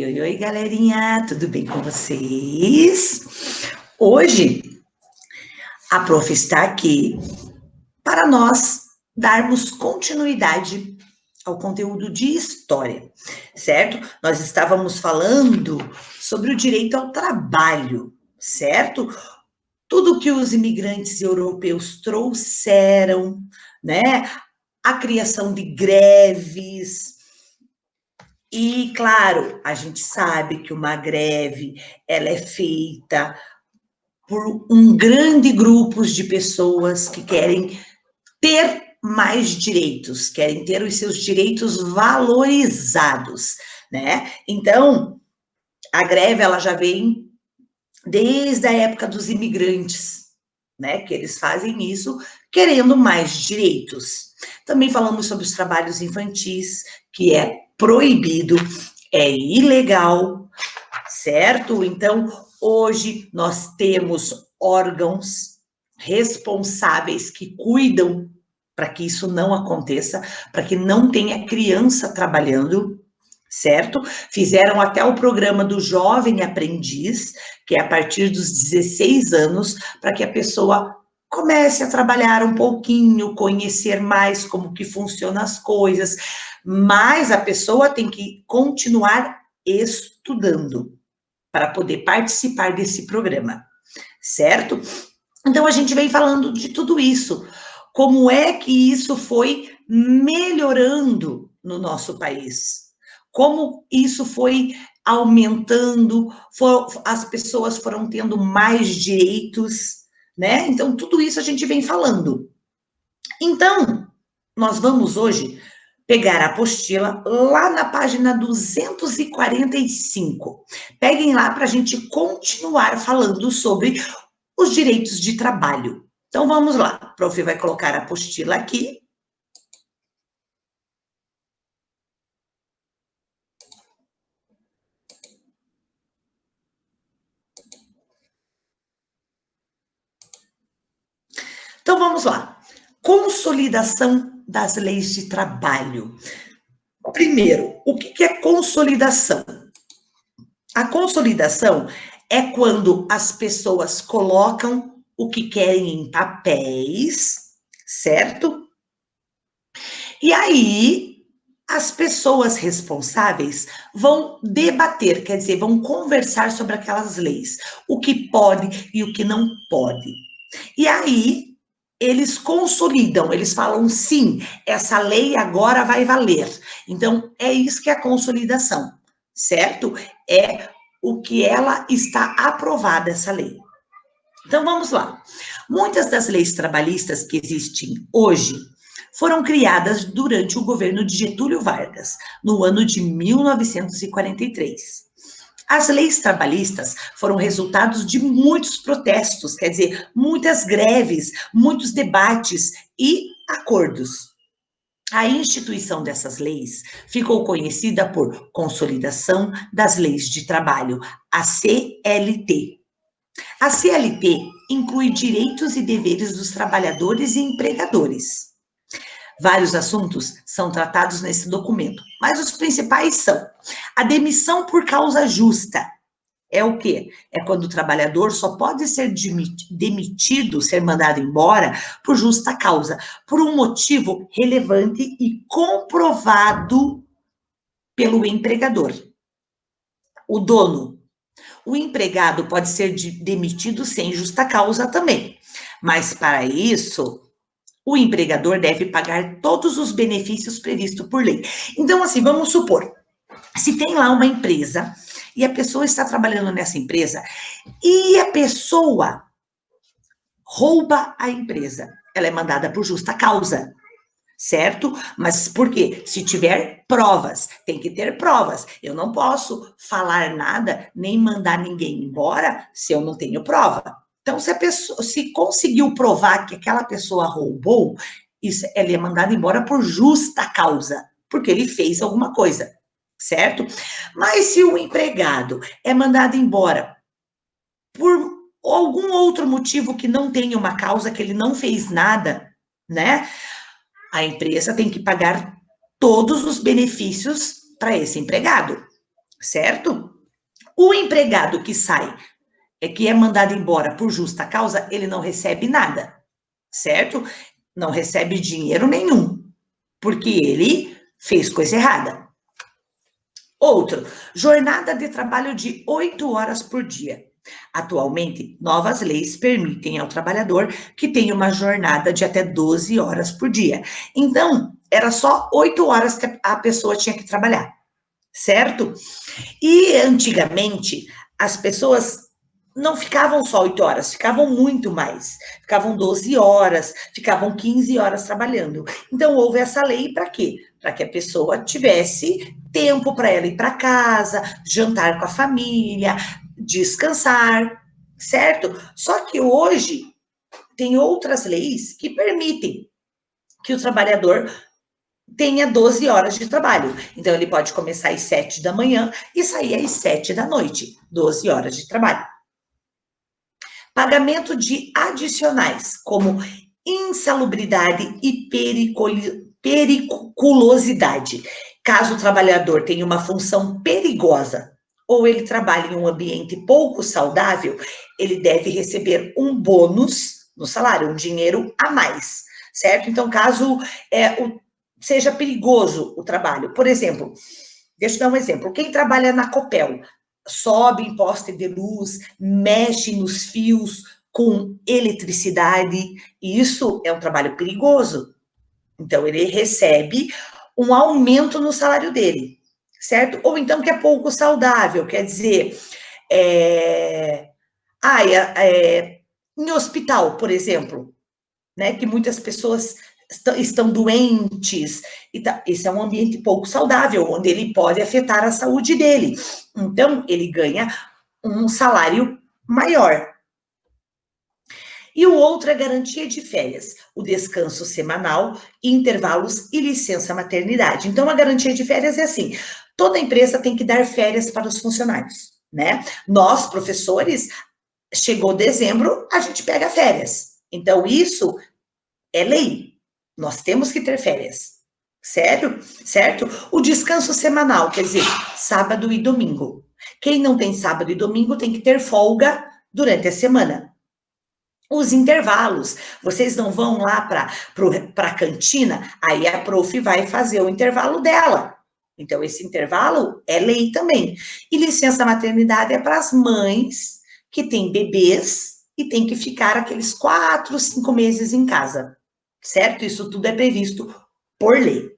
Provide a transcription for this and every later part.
Oi, galerinha, tudo bem com vocês? Hoje, a prof está aqui para nós darmos continuidade ao conteúdo de história, certo? Nós estávamos falando sobre o direito ao trabalho, certo? Tudo que os imigrantes europeus trouxeram, né? A criação de greves. E, claro, a gente sabe que uma greve, ela é feita por um grande grupo de pessoas que querem ter mais direitos, querem ter os seus direitos valorizados, né? Então, a greve, ela já vem desde a época dos imigrantes, né? Que eles fazem isso querendo mais direitos. Também falamos sobre os trabalhos infantis, que é proibido, é ilegal, certo? Então, hoje nós temos órgãos responsáveis que cuidam para que isso não aconteça, para que não tenha criança trabalhando, certo? Fizeram até o programa do Jovem Aprendiz, que é a partir dos 16 anos, para que a pessoa comece a trabalhar um pouquinho, conhecer mais como que funcionam as coisas, mas a pessoa tem que continuar estudando para poder participar desse programa, certo? Então, a gente vem falando de tudo isso, como é que isso foi melhorando no nosso país, como isso foi aumentando, as pessoas foram tendo mais direitos, né? Então, tudo isso a gente vem falando. Então, nós vamos hoje pegar a apostila lá na página 245. Peguem lá para a gente continuar falando sobre os direitos de trabalho. Então, vamos lá. A prof vai colocar a apostila aqui. Então, vamos lá. Consolidação das leis de trabalho. Primeiro, o que é consolidação? A consolidação é quando as pessoas colocam o que querem em papéis, certo? E aí, as pessoas responsáveis vão debater, quer dizer, vão conversar sobre aquelas leis, o que pode e o que não pode. E aí, eles consolidam, eles falam, sim, essa lei agora vai valer. Então, é isso que é a consolidação, certo? É o que ela está aprovada, essa lei. Então, vamos lá. Muitas das leis trabalhistas que existem hoje foram criadas durante o governo de Getúlio Vargas, no ano de 1943. As leis trabalhistas foram resultados de muitos protestos, quer dizer, muitas greves, muitos debates e acordos. A instituição dessas leis ficou conhecida por Consolidação das Leis de Trabalho, a CLT. A CLT inclui direitos e deveres dos trabalhadores e empregadores. Vários assuntos são tratados nesse documento, mas os principais são a demissão por causa justa. É o quê? É quando o trabalhador só pode ser demitido, ser mandado embora, por justa causa, por um motivo relevante e comprovado pelo empregador. O dono. O empregado pode ser demitido sem justa causa também, mas para isso, o empregador deve pagar todos os benefícios previstos por lei. Então, assim, vamos supor, se tem lá uma empresa e a pessoa está trabalhando nessa empresa e a pessoa rouba a empresa, ela é mandada por justa causa, certo? Mas por quê? Se tiver provas, tem que ter provas. Eu não posso falar nada, nem mandar ninguém embora se eu não tenho prova. Então, se a pessoa, se conseguiu provar que aquela pessoa roubou, isso, ela é mandada embora por justa causa, porque ele fez alguma coisa, certo? Mas se o empregado é mandado embora por algum outro motivo que não tenha uma causa, que ele não fez nada, né? A empresa tem que pagar todos os benefícios para esse empregado, certo? O empregado que sai, que é mandado embora por justa causa, ele não recebe nada, certo? Não recebe dinheiro nenhum, porque ele fez coisa errada. Outro, jornada de trabalho de 8 horas por dia. Atualmente, novas leis permitem ao trabalhador que tenha uma jornada de até 12 horas por dia. Então, era só 8 horas que a pessoa tinha que trabalhar, certo? E antigamente, as pessoas não ficavam só 8 horas, ficavam muito mais. Ficavam 12 horas, ficavam 15 horas trabalhando. Então, houve essa lei para quê? Para que a pessoa tivesse tempo para ela ir para casa, jantar com a família, descansar, certo? Só que hoje tem outras leis que permitem que o trabalhador tenha 12 horas de trabalho. Então, ele pode começar às 7 da manhã e sair às 7 da noite. 12 horas de trabalho. Pagamento de adicionais, como insalubridade e periculosidade. Caso o trabalhador tenha uma função perigosa ou ele trabalhe em um ambiente pouco saudável, ele deve receber um bônus no salário, um dinheiro a mais, certo? Então, caso seja perigoso o trabalho, por exemplo, deixa eu dar um exemplo, quem trabalha na Copel, sobe em poste de luz, mexe nos fios com eletricidade, e isso é um trabalho perigoso. Então, ele recebe um aumento no salário dele, certo? Ou então que é pouco saudável, quer dizer, em hospital, por exemplo, né, que muitas pessoas estão doentes, esse é um ambiente pouco saudável, onde ele pode afetar a saúde dele. Então, ele ganha um salário maior. E o outro é garantia de férias, o descanso semanal, intervalos e licença maternidade. Então, a garantia de férias é assim, toda empresa tem que dar férias para os funcionários, né? Nós, professores, chegou dezembro, a gente pega férias. Então, isso é lei. Nós temos que ter férias. Sério? Certo? O descanso semanal, quer dizer, sábado e domingo. Quem não tem sábado e domingo tem que ter folga durante a semana. Os intervalos, vocês não vão lá para a cantina, aí a prof vai fazer o intervalo dela. Então, esse intervalo é lei também. E licença maternidade é para as mães que têm bebês e tem que ficar aqueles 4, 5 meses em casa, certo? Isso tudo é previsto por lei.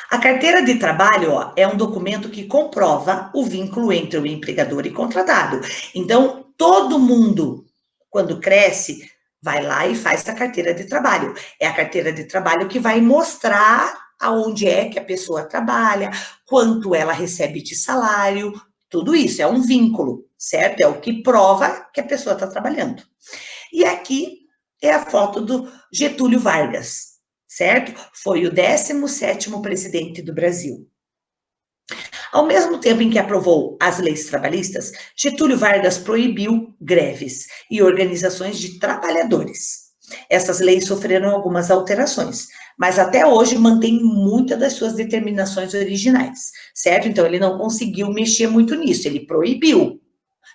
A carteira de trabalho, ó, é um documento que comprova o vínculo entre o empregador e contratado. Então, todo mundo, quando cresce, vai lá e faz a carteira de trabalho. É a carteira de trabalho que vai mostrar aonde é que a pessoa trabalha, quanto ela recebe de salário, tudo isso é um vínculo, certo? É o que prova que a pessoa está trabalhando. E aqui é a foto do Getúlio Vargas, certo? Foi o 17º presidente do Brasil. Ao mesmo tempo em que aprovou as leis trabalhistas, Getúlio Vargas proibiu greves e organizações de trabalhadores. Essas leis sofreram algumas alterações, mas até hoje mantém muitas das suas determinações originais, certo? Então, ele não conseguiu mexer muito nisso, ele proibiu,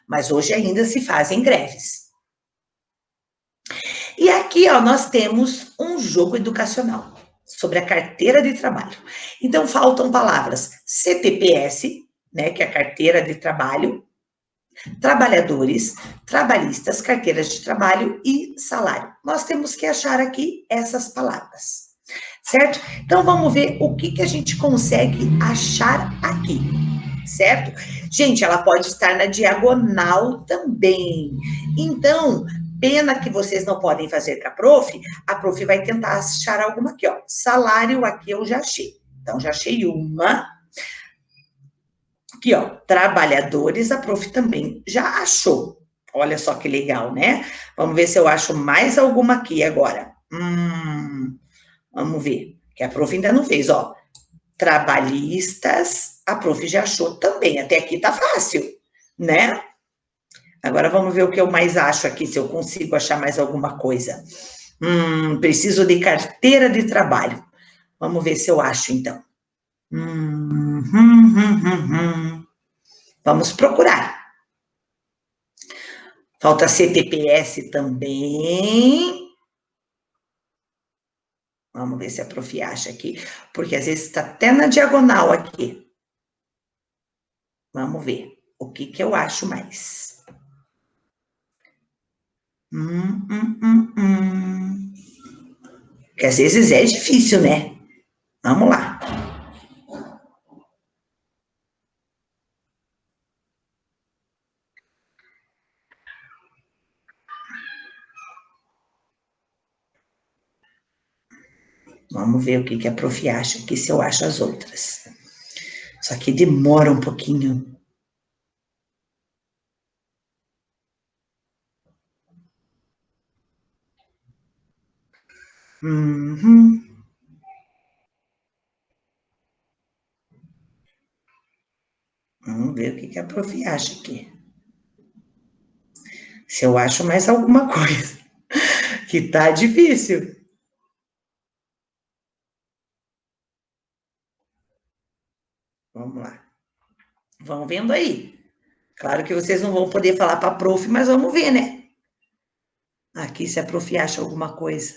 mas hoje ainda se fazem greves. E aqui, ó, nós temos um jogo educacional sobre a carteira de trabalho. Então, faltam palavras CTPS, né, que é a carteira de trabalho, trabalhadores, trabalhistas, carteiras de trabalho e salário. Nós temos que achar aqui essas palavras, certo? Então, vamos ver o que a gente consegue achar aqui, certo? Gente, ela pode estar na diagonal também. Então, pena que vocês não podem fazer com a prof vai tentar achar alguma aqui, ó. Salário aqui eu já achei. Então, já achei uma. Aqui, ó, trabalhadores, a prof também já achou. Olha só que legal, né? Vamos ver se eu acho mais alguma aqui agora. Vamos ver, que a prof ainda não fez, ó. Trabalhistas, a prof já achou também. Até aqui tá fácil, né? Agora vamos ver o que eu mais acho aqui, se eu consigo achar mais alguma coisa. Preciso de carteira de trabalho. Vamos ver se eu acho, então. Vamos procurar. Falta CTPS também. Vamos ver se a prof acha aqui, porque às vezes está até na diagonal aqui. Vamos ver o que eu acho mais. Porque às vezes é difícil, né? Vamos lá. Vamos ver o que a prof acha aqui, se eu acho as outras. Isso aqui demora um pouquinho. Vamos ver o que a prof acha aqui. Se eu acho mais alguma coisa. Que tá difícil. Vamos lá. Vão vendo aí. Claro que vocês não vão poder falar para a prof, mas vamos ver, né? Aqui, se a prof acha alguma coisa.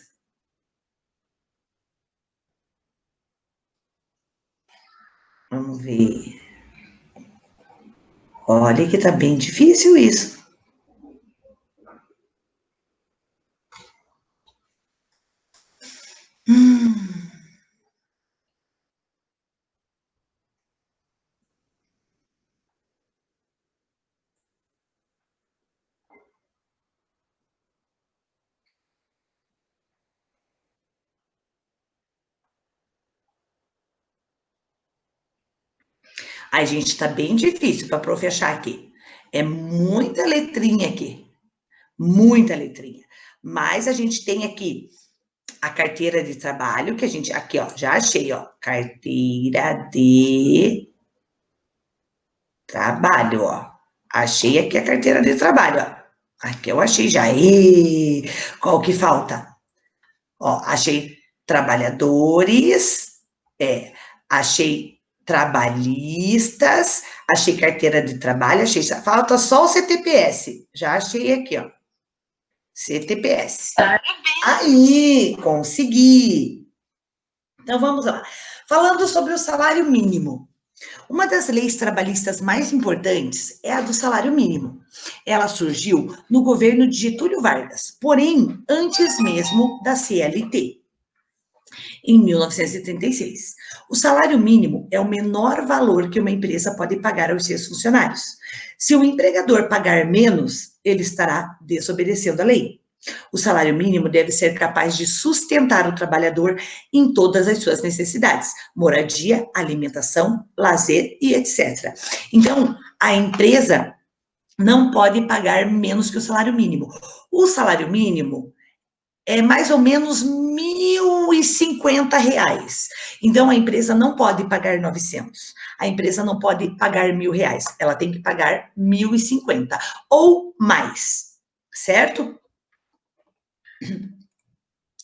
Vamos ver. Olha que tá bem difícil isso. Ai, gente, tá bem difícil para a prof achar aqui. É muita letrinha aqui. Muita letrinha. Mas a gente tem aqui a carteira de trabalho, que a gente, aqui, ó, já achei, ó, carteira de trabalho, ó. Achei aqui a carteira de trabalho, ó. Aqui eu achei já. E qual que falta? Ó, achei trabalhadores, achei trabalhistas, achei carteira de trabalho, achei, falta só o CTPS. Já achei aqui, ó. CTPS. Aí, consegui. Então vamos lá. Falando sobre o salário mínimo. Uma das leis trabalhistas mais importantes é a do salário mínimo. Ela surgiu no governo de Getúlio Vargas, porém antes mesmo da CLT, em 1936. O salário mínimo é o menor valor que uma empresa pode pagar aos seus funcionários. Se o empregador pagar menos, ele estará desobedecendo a lei. O salário mínimo deve ser capaz de sustentar o trabalhador em todas as suas necessidades: moradia, alimentação, lazer e etc. Então, a empresa não pode pagar menos que o salário mínimo. O salário mínimo é mais ou menos R$ 1.050. Então, a empresa não pode pagar 900. A empresa não pode pagar R$ 1.000. Ela tem que pagar 1.050 ou mais, certo?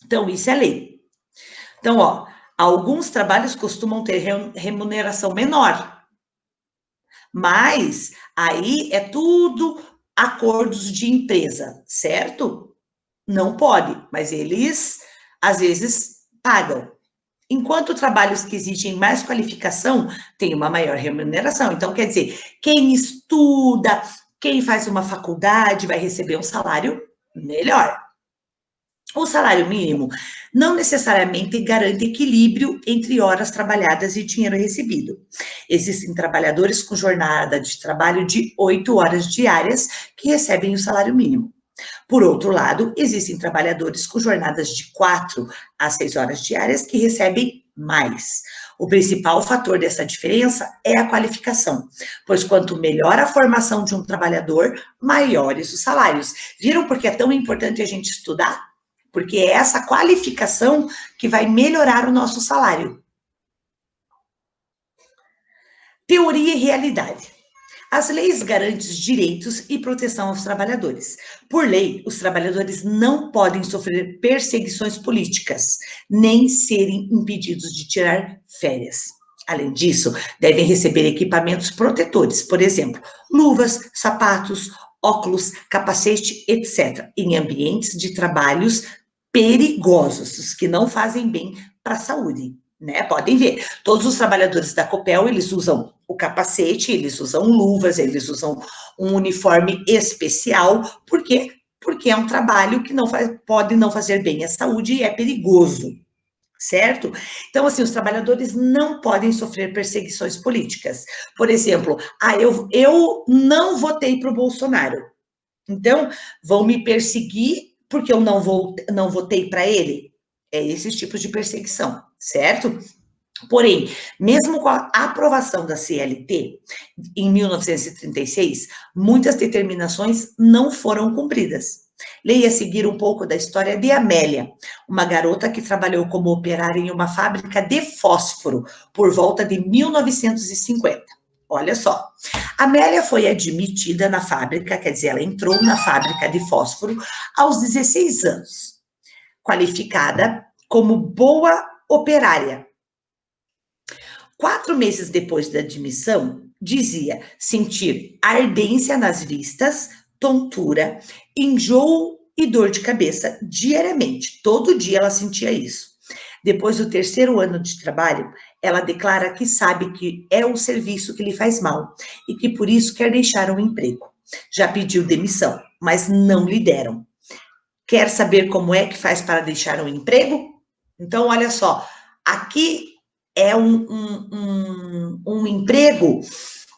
Então, isso é lei. Então, ó, alguns trabalhos costumam ter remuneração menor, mas aí é tudo acordos de empresa, certo? Não pode, mas eles às vezes pagam. Enquanto trabalhos que exigem mais qualificação têm uma maior remuneração. Então, quer dizer, quem estuda, quem faz uma faculdade vai receber um salário melhor. O salário mínimo não necessariamente garante equilíbrio entre horas trabalhadas e dinheiro recebido. Existem trabalhadores com jornada de trabalho de 8 horas diárias que recebem o salário mínimo. Por outro lado, existem trabalhadores com jornadas de 4 a 6 horas diárias que recebem mais. O principal fator dessa diferença é a qualificação, pois quanto melhor a formação de um trabalhador, maiores os salários. Viram por que é tão importante a gente estudar? Porque é essa qualificação que vai melhorar o nosso salário. Teoria e realidade. As leis garantem direitos e proteção aos trabalhadores. Por lei, os trabalhadores não podem sofrer perseguições políticas, nem serem impedidos de tirar férias. Além disso, devem receber equipamentos protetores, por exemplo, luvas, sapatos, óculos, capacete, etc., em ambientes de trabalhos perigosos, os que não fazem bem para a saúde, né? Podem ver, todos os trabalhadores da Copel, eles usam o capacete, eles usam luvas, eles usam um uniforme especial, por quê? Porque é um trabalho que pode não fazer bem à saúde e é perigoso, certo? Então, assim, os trabalhadores não podem sofrer perseguições políticas. Por exemplo, eu não votei para o Bolsonaro, então vão me perseguir porque eu não votei para ele. É esses tipos de perseguição, certo? Porém, mesmo com a aprovação da CLT, em 1936, muitas determinações não foram cumpridas. Leia a seguir um pouco da história de Amélia, uma garota que trabalhou como operária em uma fábrica de fósforo por volta de 1950. Olha só, Amélia foi admitida na fábrica, quer dizer, ela entrou na fábrica de fósforo aos 16 anos, qualificada como boa operária. 4 meses depois da admissão, dizia sentir ardência nas vistas, tontura, enjoo e dor de cabeça diariamente. Todo dia ela sentia isso. Depois do terceiro ano de trabalho, ela declara que sabe que é o serviço que lhe faz mal e que por isso quer deixar o emprego. Já pediu demissão, mas não lhe deram. Quer saber como é que faz para deixar um emprego? Então, olha só, aqui é um emprego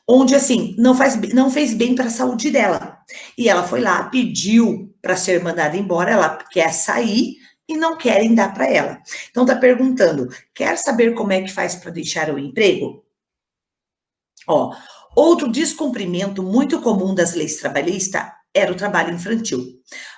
onde, assim, não fez bem para a saúde dela. E ela foi lá, pediu para ser mandada embora, ela quer sair e não querem dar para ela. Então, está perguntando, quer saber como é que faz para deixar o emprego? Ó, outro descumprimento muito comum das leis trabalhistas era o trabalho infantil.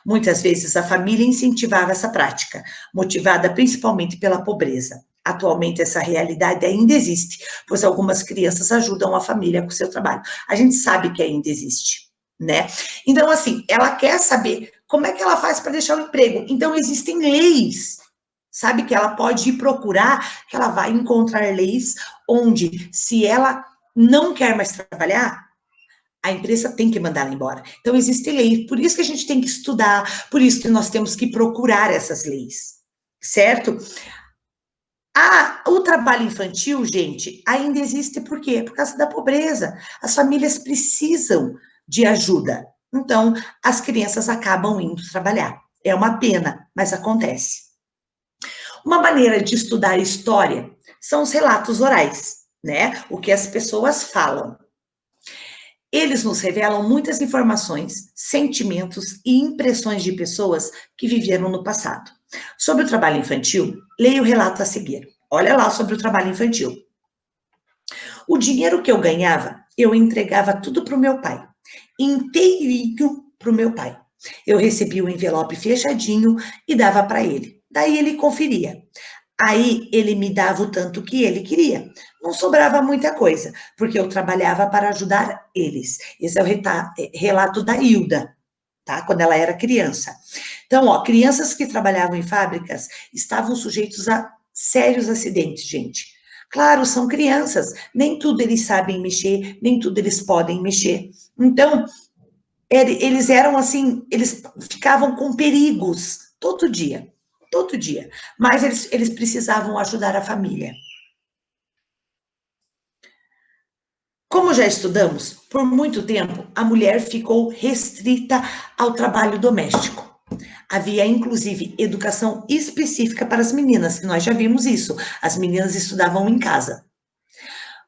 Muitas vezes a família incentivava essa prática, motivada principalmente pela pobreza. Atualmente essa realidade ainda existe, pois algumas crianças ajudam a família com o seu trabalho. A gente sabe que ainda existe, né? Então, assim, ela quer saber como é que ela faz para deixar o emprego. Então, existem leis, sabe, que ela pode ir procurar, que ela vai encontrar leis onde, se ela não quer mais trabalhar, a empresa tem que mandá-la embora. Então, existe lei, por isso que a gente tem que estudar, por isso que nós temos que procurar essas leis, certo? O trabalho infantil, gente, ainda existe por quê? Por causa da pobreza. As famílias precisam de ajuda. Então, as crianças acabam indo trabalhar. É uma pena, mas acontece. Uma maneira de estudar história são os relatos orais, né? O que as pessoas falam. Eles nos revelam muitas informações, sentimentos e impressões de pessoas que viveram no passado. Sobre o trabalho infantil, leia o relato a seguir. Olha lá sobre o trabalho infantil. O dinheiro que eu ganhava, eu entregava tudo para o meu pai, inteirinho para o meu pai. Eu recebia o envelope fechadinho e dava para ele. Daí ele conferia. Aí ele me dava o tanto que ele queria. Não sobrava muita coisa, porque eu trabalhava para ajudar eles. Esse é o relato da Hilda, tá? Quando ela era criança. Então, ó, crianças que trabalhavam em fábricas estavam sujeitos a sérios acidentes, gente. Claro, são crianças, nem tudo eles sabem mexer, nem tudo eles podem mexer. Então, eles eram assim, eles ficavam com perigos todo dia. Mas eles precisavam ajudar a família. Como já estudamos, por muito tempo a mulher ficou restrita ao trabalho doméstico. Havia, inclusive, educação específica para as meninas, que nós já vimos isso. As meninas estudavam em casa.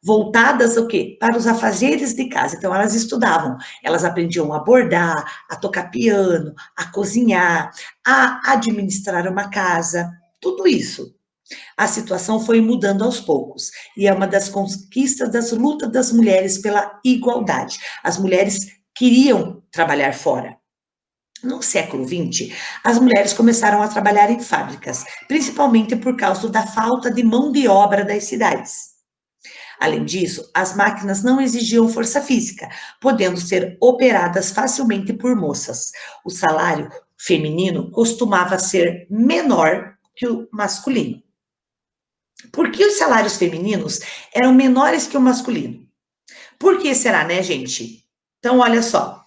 Voltadas o quê? Para os afazeres de casa. Então, elas estudavam, elas aprendiam a bordar, a tocar piano, a cozinhar, a administrar uma casa, tudo isso. A situação foi mudando aos poucos, e é uma das conquistas das lutas das mulheres pela igualdade. As mulheres queriam trabalhar fora. No século XX, as mulheres começaram a trabalhar em fábricas, principalmente por causa da falta de mão de obra das cidades. Além disso, as máquinas não exigiam força física, podendo ser operadas facilmente por moças. O salário feminino costumava ser menor que o masculino. Por que os salários femininos eram menores que o masculino? Por que será, né, gente? Então, olha só.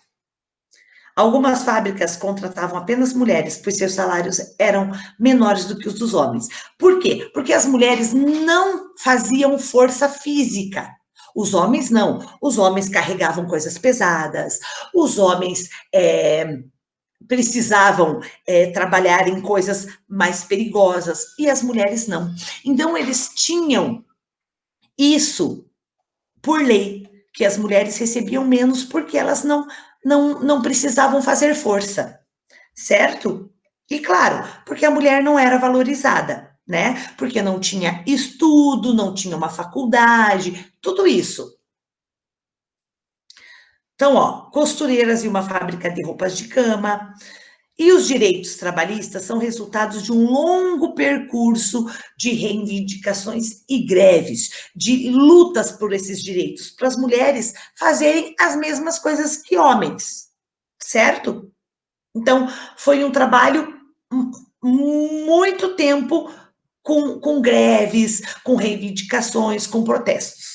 Algumas fábricas contratavam apenas mulheres, pois seus salários eram menores do que os dos homens. Por quê? Porque as mulheres não faziam força física. Os homens não. Os homens carregavam coisas pesadas, os homens precisavam trabalhar em coisas mais perigosas e as mulheres não. Então, eles tinham isso por lei, que as mulheres recebiam menos porque elas não precisavam fazer força, certo? E claro, porque a mulher não era valorizada, né? Porque não tinha estudo, não tinha uma faculdade, tudo isso. Então, ó, costureiras em uma fábrica de roupas de cama, e os direitos trabalhistas são resultados de um longo percurso de reivindicações e greves, de lutas por esses direitos, para as mulheres fazerem as mesmas coisas que homens, certo? Então, foi um trabalho muito tempo com greves, com reivindicações, com protestos.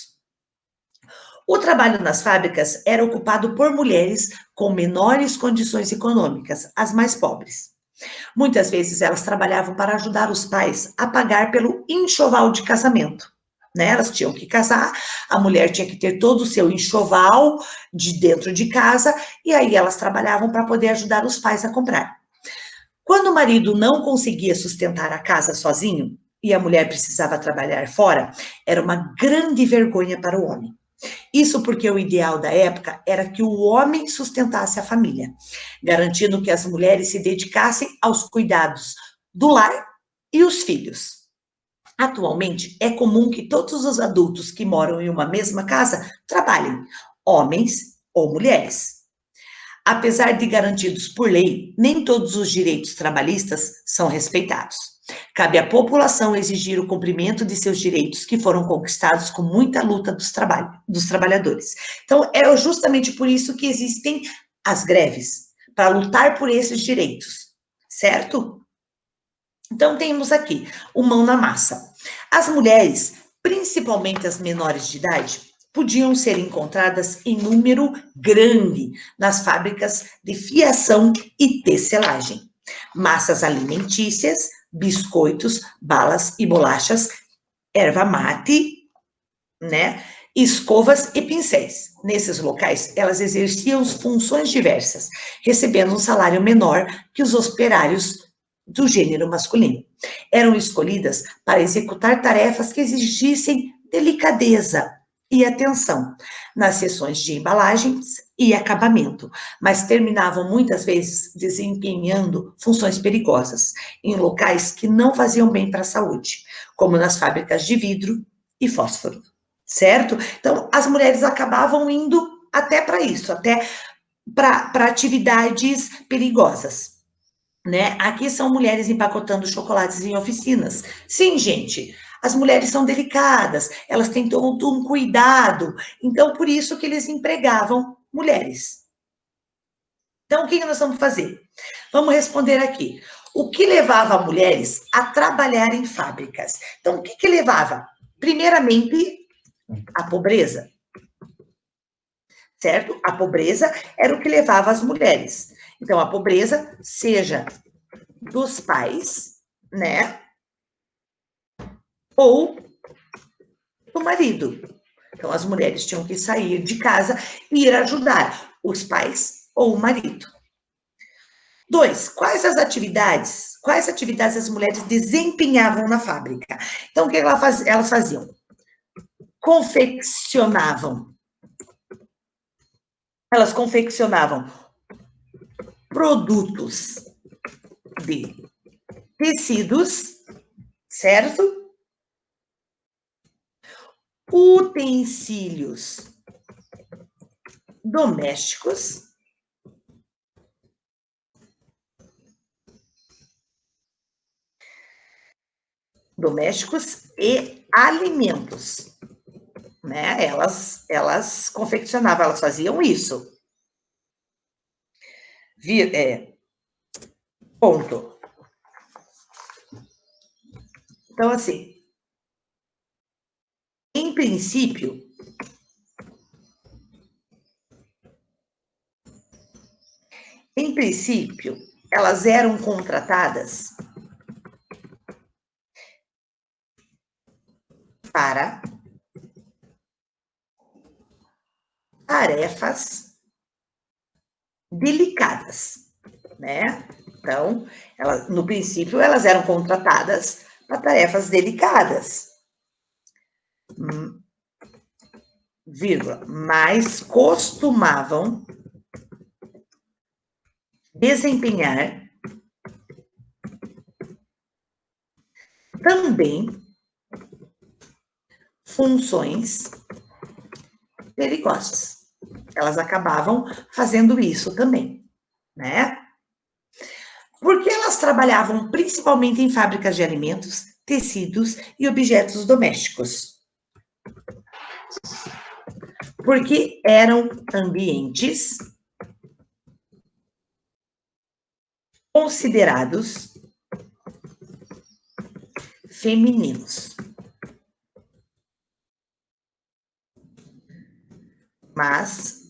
O trabalho nas fábricas era ocupado por mulheres com menores condições econômicas, as mais pobres. Muitas vezes elas trabalhavam para ajudar os pais a pagar pelo enxoval de casamento. Né? Elas tinham que casar, a mulher tinha que ter todo o seu enxoval de dentro de casa, e aí elas trabalhavam para poder ajudar os pais a comprar. Quando o marido não conseguia sustentar a casa sozinho, e a mulher precisava trabalhar fora, era uma grande vergonha para o homem. Isso porque o ideal da época era que o homem sustentasse a família, garantindo que as mulheres se dedicassem aos cuidados do lar e os filhos. Atualmente, é comum que todos os adultos que moram em uma mesma casa trabalhem, homens ou mulheres. Apesar de garantidos por lei, nem todos os direitos trabalhistas são respeitados. Cabe à população exigir o cumprimento de seus direitos que foram conquistados com muita luta dos trabalhadores. Então, é justamente por isso que existem as greves, para lutar por esses direitos, certo? Então, temos aqui o mão na massa. As mulheres, principalmente as menores de idade, podiam ser encontradas em número grande nas fábricas de fiação e tecelagem. Massas alimentícias, biscoitos, balas e bolachas, erva mate, né? Escovas e pincéis. Nesses locais, elas exerciam funções diversas, recebendo um salário menor que os operários do gênero masculino. Eram escolhidas para executar tarefas que exigissem delicadeza e atenção nas sessões de embalagens e acabamento, mas terminavam muitas vezes desempenhando funções perigosas em locais que não faziam bem para a saúde, como nas fábricas de vidro e fósforo, certo? Então, as mulheres acabavam indo até para isso, até para atividades perigosas. Né? Aqui são mulheres empacotando chocolates em oficinas. Sim, gente, as mulheres são delicadas, elas têm todo um cuidado, então por isso que eles empregavam mulheres. Então, o que nós vamos fazer? Vamos responder aqui. O que levava mulheres a trabalhar em fábricas? Então, o que levava? Primeiramente, a pobreza, certo? A pobreza era o que levava as mulheres. Então, a pobreza, seja dos pais, né? Ou do marido. Então, as mulheres tinham que sair de casa e ir ajudar os pais ou o marido. 2, quais atividades as mulheres desempenhavam na fábrica? Então, o que elas faziam? Confeccionavam. Elas confeccionavam produtos de tecidos, certo? Utensílios domésticos, e alimentos, né? Elas confeccionavam, elas faziam isso. Ponto. Então, assim, princípio, elas eram contratadas para tarefas delicadas, né? Então, no princípio, elas eram contratadas para tarefas delicadas, vírgula, mas costumavam desempenhar também funções perigosas. Elas acabavam fazendo isso também, né? Porque elas trabalhavam principalmente em fábricas de alimentos, tecidos e objetos domésticos. Porque eram ambientes considerados femininos. Mas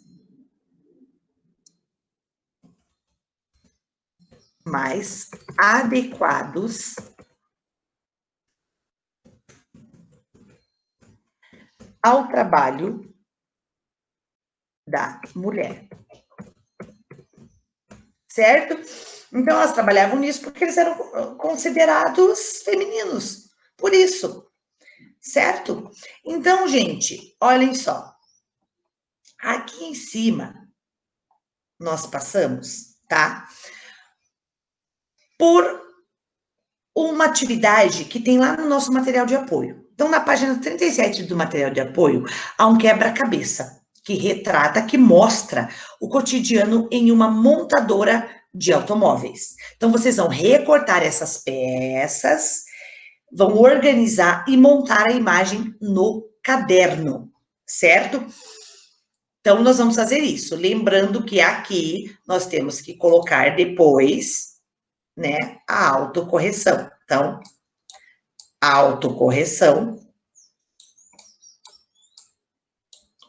mais adequados ao trabalho da mulher. Certo? Então, elas trabalhavam nisso porque eles eram considerados femininos. Por isso. Certo? Então, gente, olhem só. Aqui em cima, nós passamos, tá? Por uma atividade que tem lá no nosso material de apoio. Então, na página 37 do material de apoio, há um quebra-cabeça que retrata, que mostra o cotidiano em uma montadora de automóveis. Então, vocês vão recortar essas peças, vão organizar e montar a imagem no caderno, certo? Então, nós vamos fazer isso. Lembrando que aqui nós temos que colocar depois, né, a autocorreção. Então, autocorreção.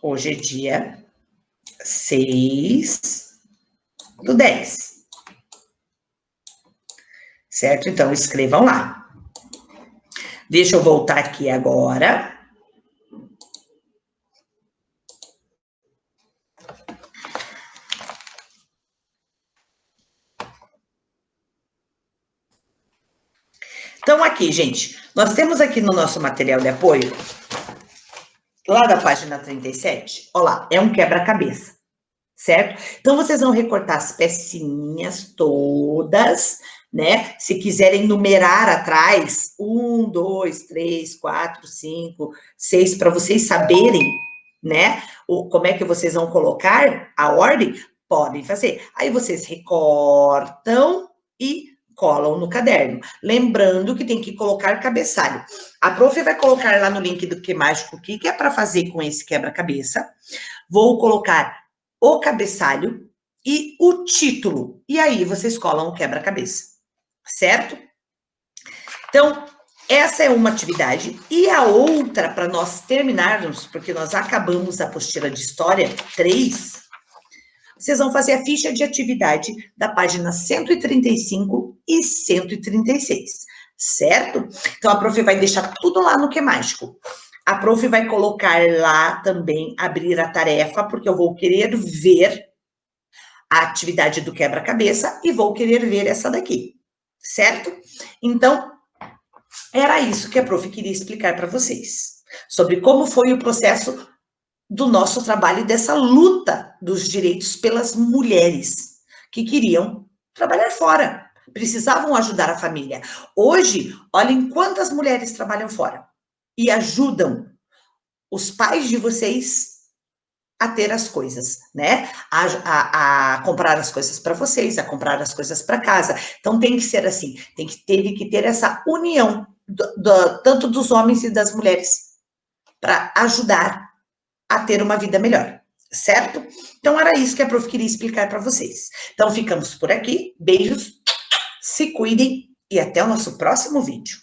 Hoje é dia 6/10. Certo? Então, escrevam lá. Deixa eu voltar aqui agora. Então, aqui, gente, nós temos aqui no nosso material de apoio, lá da página 37, ó lá, é um quebra-cabeça, certo? Então, vocês vão recortar as pecinhas todas, né? Se quiserem numerar atrás, 1, 2, 3, 4, 5, 6, para vocês saberem, né? Como é que vocês vão colocar a ordem, podem fazer. Aí vocês recortam e colam no caderno. Lembrando que tem que colocar cabeçalho. A prof vai colocar lá no link do Que Mágico o que é para fazer com esse quebra-cabeça. Vou colocar o cabeçalho e o título. E aí vocês colam o quebra-cabeça, certo? Então, essa é uma atividade. E a outra, para nós terminarmos, porque nós acabamos a apostila de História 3, vocês vão fazer a ficha de atividade da página 135 e 136, certo? Então, a prof vai deixar tudo lá no Que Mágico. A prof vai colocar lá também, abrir a tarefa, porque eu vou querer ver a atividade do quebra-cabeça e vou querer ver essa daqui, certo? Então, era isso que a prof queria explicar para vocês, sobre como foi o processo do nosso trabalho e dessa luta dos direitos pelas mulheres que queriam trabalhar fora, precisavam ajudar a família. Hoje, olhem quantas mulheres trabalham fora e ajudam os pais de vocês a ter as coisas, né? A comprar as coisas para vocês, a comprar as coisas para casa. Então, tem que ser assim, teve que ter essa união, tanto dos homens e das mulheres, para ajudar a ter uma vida melhor, certo? Então, era isso que a prof queria explicar para vocês. Então, ficamos por aqui. Beijos, se cuidem e até o nosso próximo vídeo.